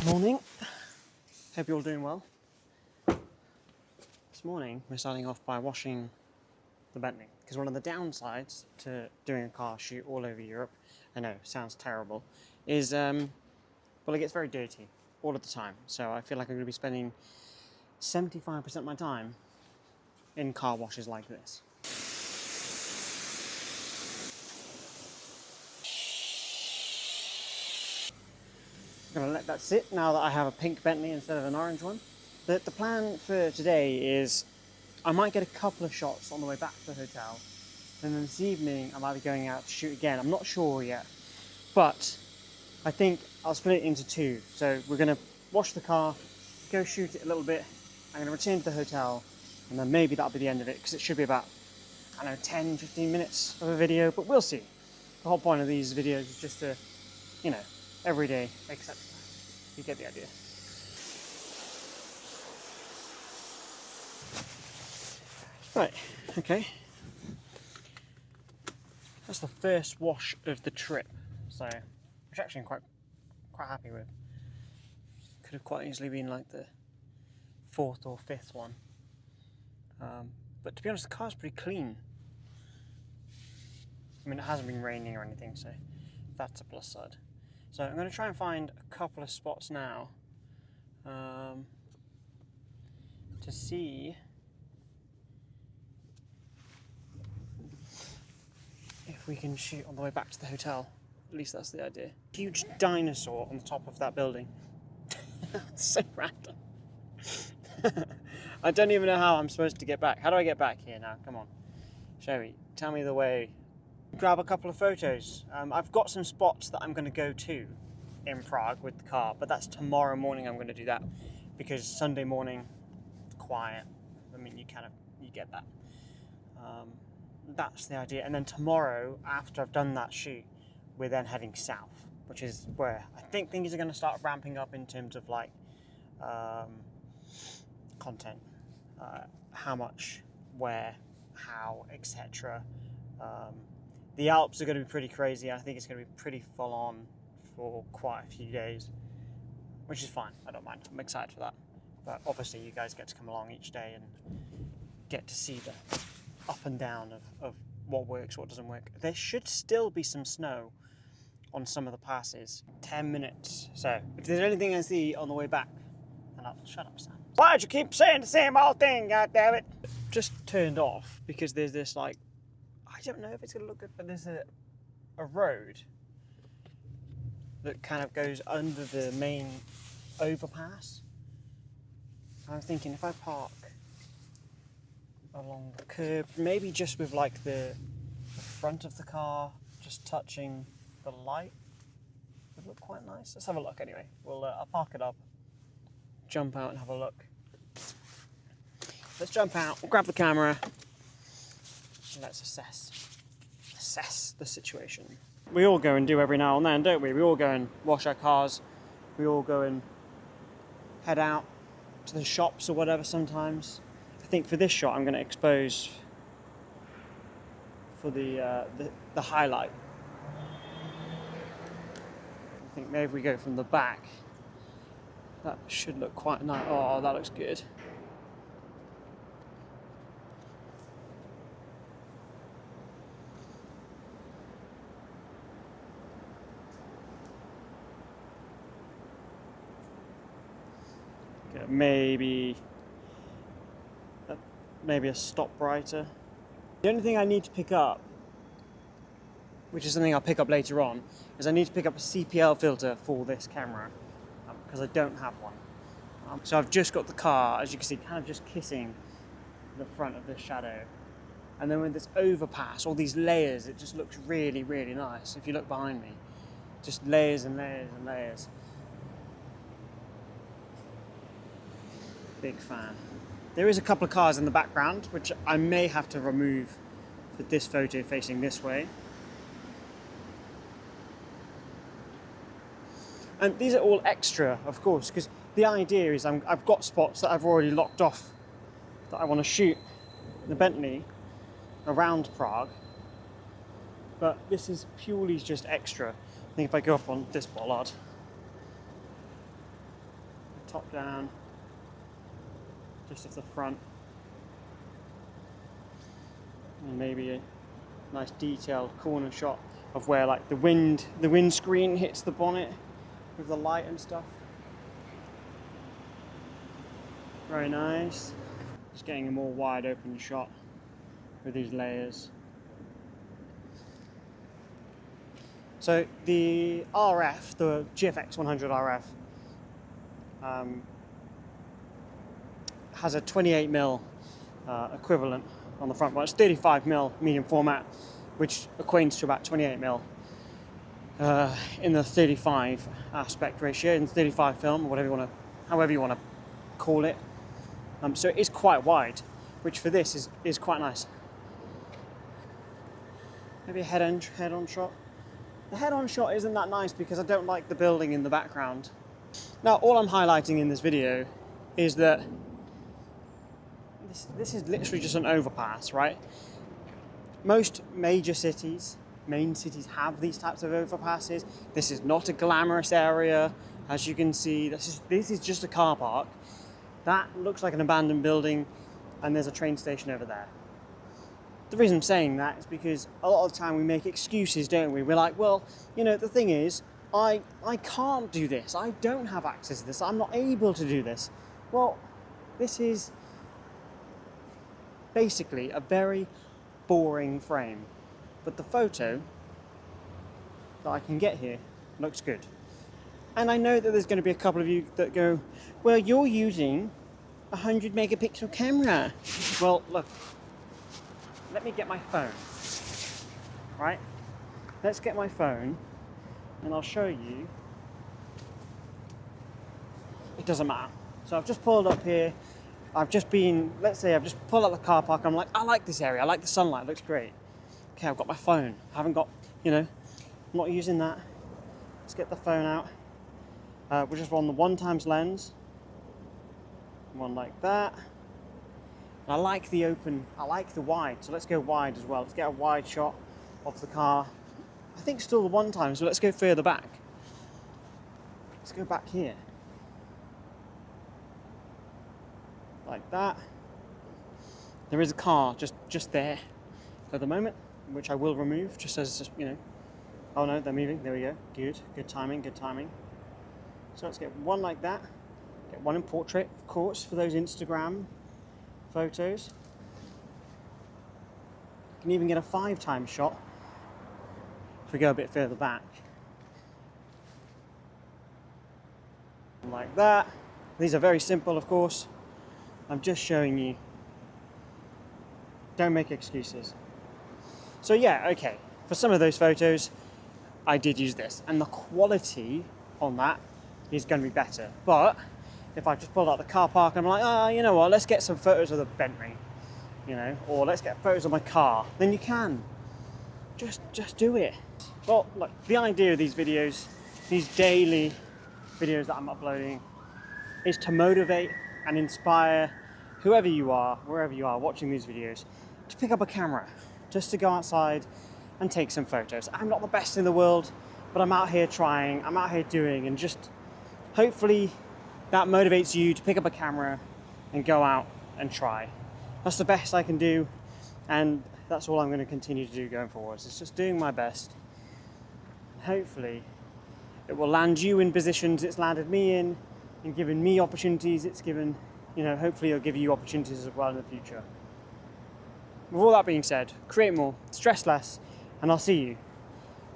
Morning. Hope you're all doing well. This morning we're starting off by washing the Bentley, because one of the downsides to doing a car shoot all over Europe, I know, sounds terrible, is well, it gets very dirty all of the time. So I feel like I'm going to be spending 75% of my time in car washes like this. I'm going to let that sit now that I have a pink Bentley instead of an orange one. The plan for today is I might get a couple of shots on the way back to the hotel, and then this evening I might be going out to shoot again. I'm not sure yet, but I think I'll split it into two. So we're going to wash the car, go shoot it a little bit, I'm going to return to the hotel, and then maybe that'll be the end of it, because it should be about, I don't know, 10-15 minutes of a video, but we'll see. The whole point of these videos is just to, you know, every day, etc. You get the idea. Right, okay. That's the first wash of the trip, so which actually I'm quite happy with. Could have quite easily been like the fourth or fifth one. But to be honest, the car's pretty clean. I mean, it hasn't been raining or anything, so that's a plus side. So I'm going to try and find a couple of spots now to see if we can shoot on the way back to the hotel. At least that's the idea. Huge dinosaur on the top of that building. That's so random. I don't even know how I'm supposed to get back. How do I get back here now? Come on. Show me. Tell me the way. Grab a couple of photos. I've got some spots that I'm going to go to in Prague with the car, but that's tomorrow morning. I'm going to do that because Sunday morning, quiet. I mean, you get that. That's the idea. And then tomorrow, after I've done that shoot, we're then heading south, which is where I think things are going to start ramping up in terms of like content, how much, where, how, etc. The Alps are going to be pretty crazy. I think it's going to be pretty full on for quite a few days, which is fine. I don't mind. I'm excited for that. But obviously you guys get to come along each day and get to see the up and down of what works, what doesn't work. There should still be some snow on some of the passes. 10 minutes. So if there's anything I see on the way back, then I'll shut up, Sam. Why'd you keep saying the same old thing, goddammit? Just turned off because there's this like, I don't know if it's gonna look good, but there's a road that kind of goes under the main overpass. I'm thinking if I park along the curb, maybe just with like the front of the car just touching the light, would look quite nice. Let's have a look anyway. I'll park it up, jump out and have a look. Let's jump out, we'll grab the camera, and let's assess the situation. We all go and do every now and then, don't we? We all go and wash our cars. We all go and head out to the shops or whatever sometimes. I think for this shot I'm going to expose for the highlight. I think maybe we go from the back. That should look quite nice. Oh, that looks good. Maybe a stop brighter. The only thing I need to pick up, which is something I'll pick up later on, is I need to pick up a CPL filter for this camera because I don't have one. So I've just got the car, as you can see, kind of just kissing the front of this shadow. And then with this overpass, all these layers, it just looks really, really nice. If you look behind me, just layers and layers and layers. Big fan. There is a couple of cars in the background, which I may have to remove for this photo facing this way. And these are all extra, of course, because the idea is I've got spots that I've already locked off that I want to shoot the Bentley around Prague. But this is purely just extra. I think if I go up on this bollard, top down, just of the front, and maybe a nice detailed corner shot of where like the windscreen hits the bonnet with the light and stuff. Very nice. Just getting a more wide open shot with these layers. So the RF, the GFX 100 RF, has a 28mm equivalent on the front. Well, it's 35mm medium format, which equates to about 28mm in the 35 aspect ratio, in 35 film, or whatever however you want to call it. So it is quite wide, which for this is quite nice. Maybe a head-on shot. The head-on shot isn't that nice because I don't like the building in the background. Now, all I'm highlighting in this video is that this is literally just an overpass, right? Most major cities, main cities have these types of overpasses. This is not a glamorous area. As you can see, this is just a car park. That looks like an abandoned building, and there's a train station over there. The reason I'm saying that is because a lot of the time we make excuses, don't we? We're like, well, you know, the thing is, I can't do this. I don't have access to this. I'm not able to do this. Well, this is basically a very boring frame. But the photo that I can get here looks good. And I know that there's going to be a couple of you that go, well, you're using a 100 megapixel camera. Well, look, let me get my phone, right? Let's get my phone and I'll show you. It doesn't matter. So I've just pulled up here. Let's say I've just pulled up the car park. I'm like, I like this area. I like the sunlight. It looks great. Okay, I've got my phone. I haven't got, I'm not using that. Let's get the phone out. We're just on the 1x lens. One like that. And I like the open, I like the wide, so let's go wide as well. Let's get a wide shot of the car. I think still the 1x, so let's go further back. Let's go back here. Like that. There is a car just there at the moment, which I will remove, just as, oh no, they're moving, there we go. Good timing, good timing. So let's get one like that. Get one in portrait, of course, for those Instagram photos. You can even get a 5x shot if we go a bit further back. Like that. These are very simple, of course. I'm just showing you. Don't make excuses. So yeah, okay. For some of those photos, I did use this, and the quality on that is going to be better. But if I just pulled out the car park and I'm like, oh, you know what, let's get some photos of the Bentley, or let's get photos of my car, then you can. Just do it. Well, look, the idea of these videos, these daily videos that I'm uploading, is to motivate and inspire whoever you are, wherever you are watching these videos, to pick up a camera, just to go outside and take some photos. I'm not the best in the world, but I'm out here trying, I'm out here doing, and just hopefully that motivates you to pick up a camera and go out and try. That's the best I can do, and that's all I'm going to continue to do going forwards. It's just doing my best. Hopefully it will land you in positions it's landed me in, and given me opportunities it's given, hopefully it'll give you opportunities as well in the future. With all that being said, create more, stress less, and I'll see you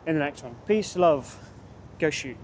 in the next one. Peace, love, go shoot.